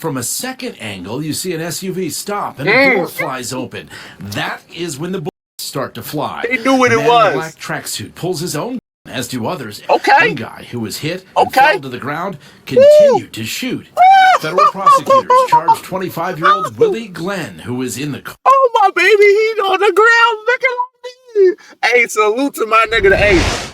From a second angle, you see an SUV stop and a door flies open. That is when the bullets start to fly. They knew what it man in a was. black tracksuit pulls his own gun, as do others. Okay. One guy who was hit and fell to the ground continued to shoot. Federal prosecutors charged 25-year-old Willie Glenn, who was in the car. Oh, my baby, he's on the ground looking like me. Hey, salute to my nigga,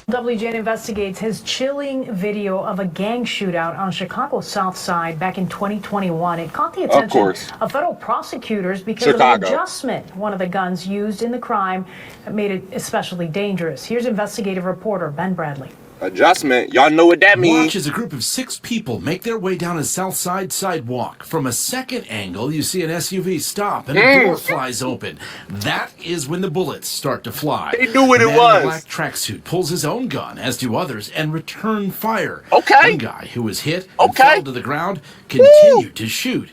the WJN investigates his chilling video of a gang shootout on Chicago's South Side back in 2021. It caught the attention of federal prosecutors because of an adjustment. One of the guns used in the crime made it especially dangerous. Here's investigative reporter Ben Bradley. Adjustment. Y'all know what that means. Watch as a group of 6 people make their way down a South Side sidewalk. From a second angle, you see an SUV stop and a door flies open. That is when the bullets start to fly. They knew what it was. Man in a black tracksuit pulls his own gun, as do others, and return fire. One guy who was hit and fell to the ground continued to shoot.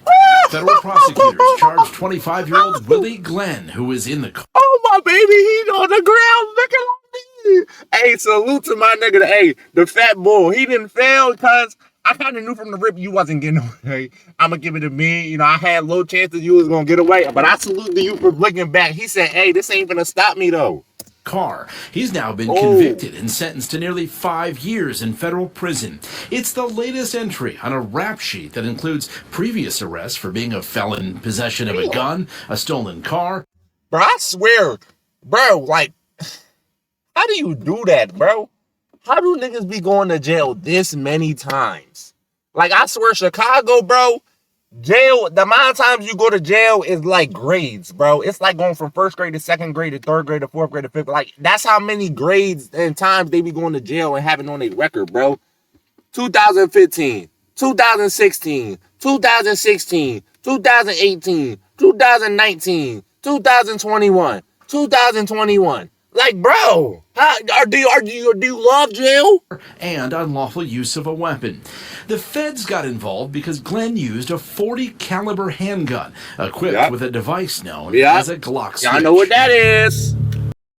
Federal prosecutors charged 25-year-old Willie Glenn, who was in the car. Oh, my baby, he's on the ground looking like me. Hey, salute to my nigga, the fat bull. He didn't fail because I kind of knew from the rip you wasn't getting away. I'm going to give it to me. You know, I had low chances you was going to get away. But I salute to you for blinking back. He said, hey, this ain't going to stop me, though. Car. He's now been convicted and sentenced to nearly 5 years in federal prison. It's the latest entry on a rap sheet that includes previous arrests for being a felon in possession of a gun, a stolen car. Bro, I swear, bro, like, how do you do that, bro? How do niggas be going to jail this many times? Like, I swear, Chicago, bro, jail, the amount of times you go to jail is like grades, bro. It's like going from first grade to second grade to third grade to fourth grade to fifth. Like, that's how many grades and times they be going to jail and having on their record, bro. 2015, 2016, 2016, 2018, 2019, 2021, 2021. Like, bro, do you love jail? And unlawful use of a weapon. The feds got involved because Glenn used a .40 caliber handgun equipped with a device known as a Glock switch. Y'all know what that is.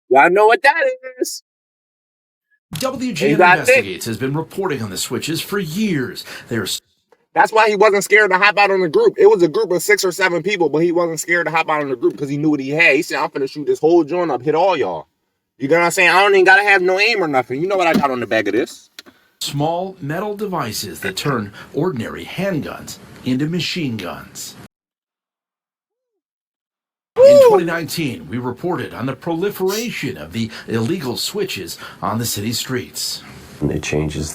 Y'all know what that is. WGN Investigates has been reporting on the switches for years. That's why he wasn't scared to hop out on the group. It was a group of 6 or 7 people, but he wasn't scared to hop out on the group because he knew what he had. He said, I'm finna shoot this whole joint up, hit all y'all. You know what I'm saying? I don't even gotta have no aim or nothing. You know what I got on the back of this? Small metal devices that turn ordinary handguns into machine guns. In 2019, we reported on the proliferation of the illegal switches on the city streets. It changes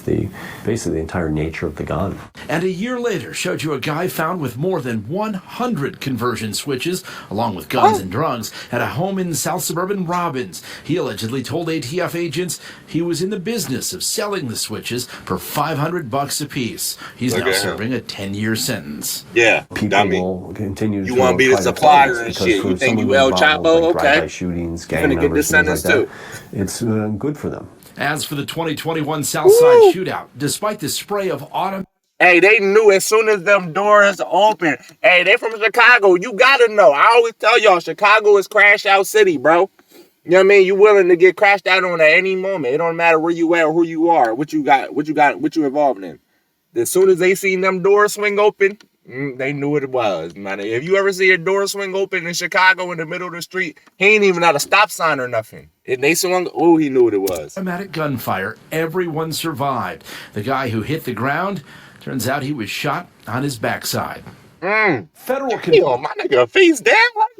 basically the entire nature of the gun. And a year later showed you a guy found with more than 100 conversion switches, along with guns and drugs, at a home in South Suburban Robbins. He allegedly told ATF agents he was in the business of selling the switches for $500 a piece. He's now serving a 10-year sentence. Yeah, people will continue. You want to be the supplier and shit? You think you El Chapo? Okay. Shootings, gang members, get this sentence like too. It's good for them. As for the 2021 Southside shootout, despite the spray of autumn. Hey, they knew as soon as them doors open. Hey, they from Chicago. You gotta know. I always tell y'all, Chicago is crash out city, bro. You know what I mean? You willing to get crashed out on at any moment. It don't matter where you at or who you are, what you you involved in. As soon as they seen them doors swing open, they knew what it was, man. If you ever see a door swing open in Chicago in the middle of the street, he ain't even at a stop sign or nothing. And they swung, he knew what it was. Automatic gunfire, everyone survived. The guy who hit the ground, turns out he was shot on his backside. Federal Damn, my nigga face down like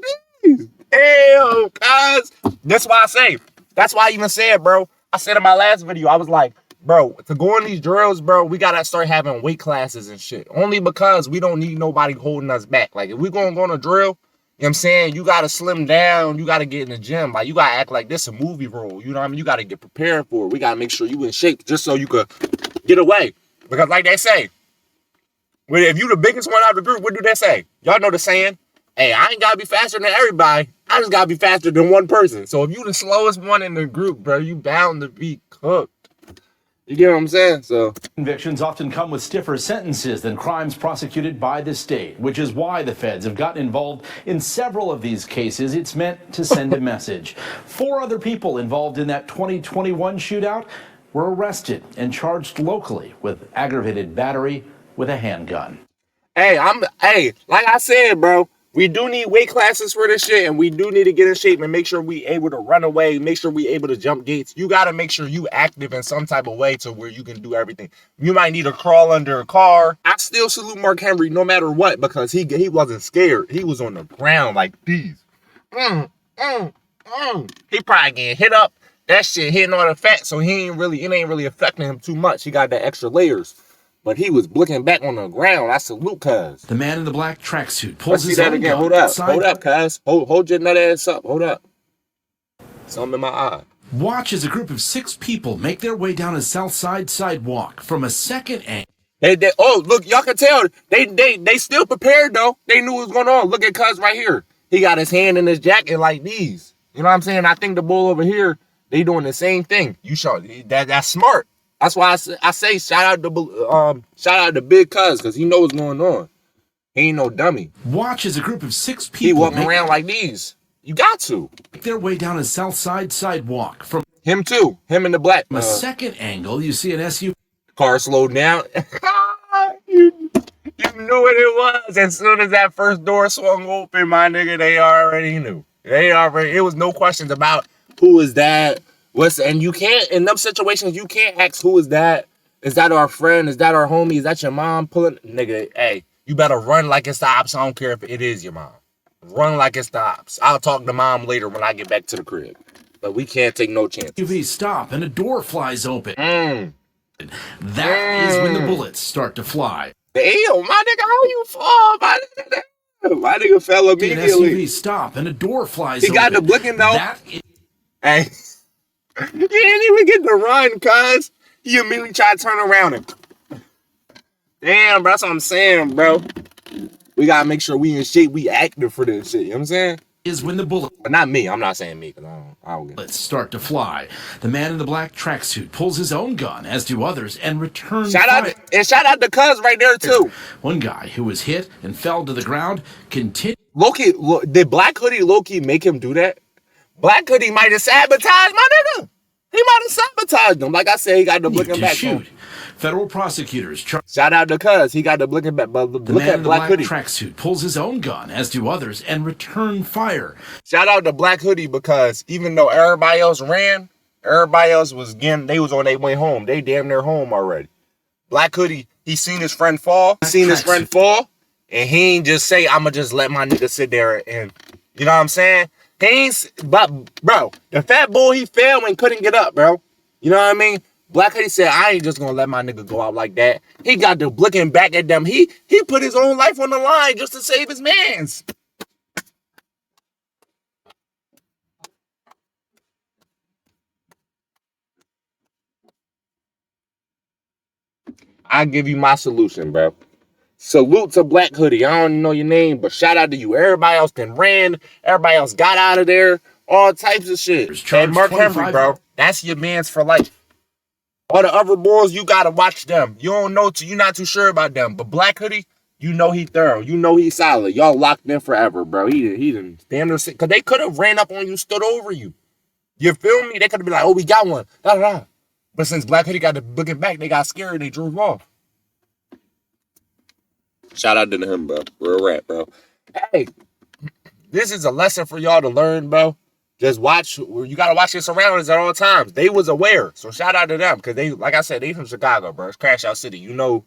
this. Damn, cuz. That's why I say. That's why I even said, bro. I said in my last video, I was like, bro, to go on these drills, bro, we gotta start having weight classes and shit. Only because we don't need nobody holding us back. Like, if we gonna go on a drill, you know what I'm saying? You gotta slim down. You gotta get in the gym. Like, you gotta act like this a movie role. You know what I mean? You gotta get prepared for it. We gotta make sure you in shape just so you could get away. Because like they say, if you the biggest one out of the group, what do they say? Y'all know the saying? Hey, I ain't gotta be faster than everybody. I just gotta be faster than one person. So if you the slowest one in the group, bro, you bound to be cooked. You get what I'm saying? So convictions often come with stiffer sentences than crimes prosecuted by the state, which is why the feds have gotten involved in several of these cases. It's meant to send a message. 4 other people involved in that 2021 shootout were arrested and charged locally with aggravated battery with a handgun. Hey, like I said, bro, we do need weight classes for this shit, and we do need to get in shape and make sure we able to run away, make sure we able to jump gates. You got to make sure you active in some type of way to where you can do everything. You might need to crawl under a car. I still salute Mark Henry no matter what, because he wasn't scared. He was on the ground like these. He probably getting hit up. That shit hitting all the fat, so it ain't really affecting him too much. He got the extra layers. But he was looking back on the ground. I salute cuz. The man in the black tracksuit pulls Let's see that again. Hold up, cuz. Hold your nut ass up. Hold up. Something in my eye. Watch as a group of 6 people make their way down a south side sidewalk from a second angle. Oh, look, y'all can tell. They still prepared, though. They knew what was going on. Look at cuz right here. He got his hand in his jacket like these. You know what I'm saying? I think the bull over here, they doing the same thing. You show that's smart. That's why I say shout out to Big Cuz, because he knows what's going on. He ain't no dummy. Watch as a group of 6 people he walking around like these. You got to make their way down a south side sidewalk from him too. Him in the black. From a second angle, you see an SUV. Car slowed down. you knew what it was. As soon as that first door swung open, my nigga, they already knew. It was no questions about who is that. And you can't, in them situations, you can't ask who is that. Is that our friend? Is that our homie? Is that your mom pulling? Nigga, hey, you better run like it's the Opps. I don't care if it is your mom. Run like it's the Opps. I'll talk to mom later when I get back to the crib. But we can't take no chances. SUV stop and a door flies open. That is when the bullets start to fly. Damn, my nigga, how you fall? My nigga fell immediately. An SUV stop and a door flies open. He got the blinking though. Hey. You didn't even get to run, cuz. He immediately tried to turn around and... Damn, bro. That's what I'm saying, bro. We gotta make sure we in shape, we active for this shit. You know what I'm saying? Is when the bullet... But not me. I'm not saying me, because I don't get it. Let's start to fly. The man in the black tracksuit pulls his own gun, as do others, and returns shout out to cuz right there, too. One guy who was hit and fell to the ground continued... Loki, did Black Hoodie Loki make him do that? Black Hoodie might have sabotaged my nigga. He might have sabotaged him. Like I said, he got the blinking back. Shoot. Federal prosecutors... Shout out to cuz. He got the blinking back. But the man in the black tracksuit pulls his own gun, as do others, and return fire. Shout out to Black Hoodie, because even though everybody else ran, everybody else was again, they was on their way home. They damn near home already. Black Hoodie, he seen his friend fall. And he ain't just say, I'ma just let my nigga sit there and, you know what I'm saying? But bro, the fat boy, he fell and couldn't get up, bro. You know what I mean? Black Hoodie said, I ain't just gonna let my nigga go out like that. He got the looking back at them. He put his own life on the line just to save his mans. I give you my solution, bro. Salute to Black Hoodie. I don't know your name, but shout out to you. Everybody else then ran. Everybody else got out of there. All types of shit. And Mark Henry, bro. That's your mans for life. All the other boys, you gotta watch them. You don't know, you're not too sure about them. But Black Hoodie, you know he thorough. You know he's solid. Y'all locked in forever, bro. He didn't stand there, because they could have ran up on you, stood over you. You feel me? They could have been like, oh, we got one. Da, da, da. But since Black Hoodie got the looking back, they got scared. They drove off. Shout out to him, bro. Real rap, bro. Hey, this is a lesson for y'all to learn, bro. Just watch. You got to watch your surroundings at all times. They was aware. So shout out to them, because they, like I said, they from Chicago, bro. It's Crash Out City. You know,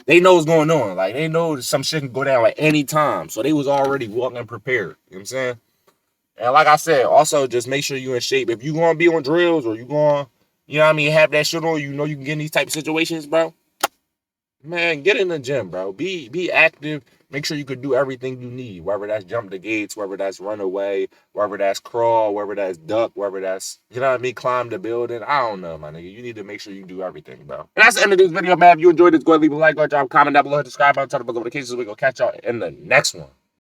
they know what's going on. Like, they know some shit can go down at any time. So they was already walking prepared. You know what I'm saying? And like I said, also just make sure you're in shape. If you going to be on drills or you going, you know what I mean, have that shit on, you know you can get in these type of situations, bro. Man, get in the gym, bro. Be active. Make sure you can do everything you need. Whether that's jump the gates, whether that's run away, whether that's crawl, whether that's duck, whether that's, you know what I mean, climb the building. I don't know, my nigga. You need to make sure you do everything, bro. And that's the end of this video, man. If you enjoyed this, go ahead and leave a like, go ahead, drop a comment down below, subscribe, turn on the notifications. We're going to catch y'all in the next one.